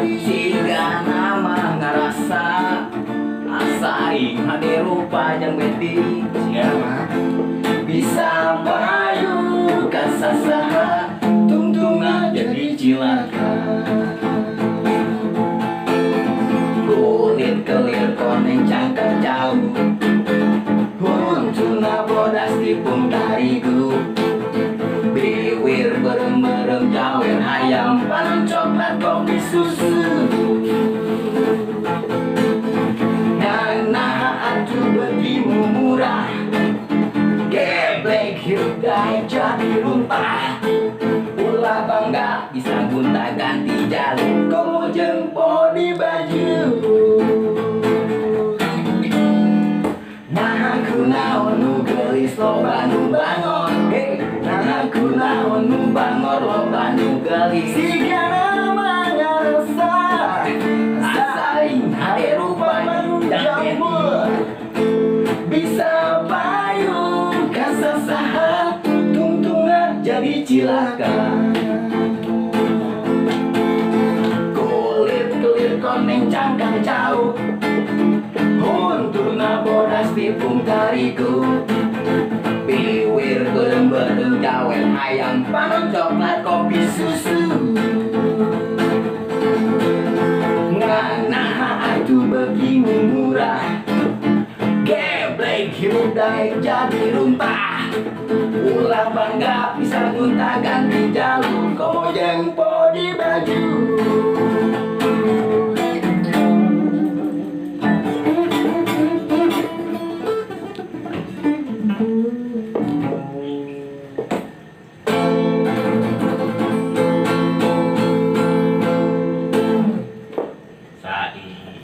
Siga nama ngarasa asaing hade rupa yang beti siapa bisa payu kasasaha tungtungan jadi cilaka kulit kelir koneng cangkang jauh huntuna bodas tipung tarigu biwir berem-berem jawer ayam panen coklat kopi susu begimu murah geblek hidup daya jadi runtah ulah bangga bisa gunta ganti jalur komo jempo di baju nah aku naon nu gelis loba nu bangor nah aku naon nu bangor loba nu gelis siga nama ngarasa asaing hade rupa yang bisa payung kasasaha tungtungan jadi cilaka kulit kelir koneng cangkang jauh huntuna bodas tipung tariku biwir berem-berem jawer ayam panen coklat kopi susu ngana atuh begimu murah hidup daya jadi runtah ulah bangga bisa gunta ganti jalur komo jempo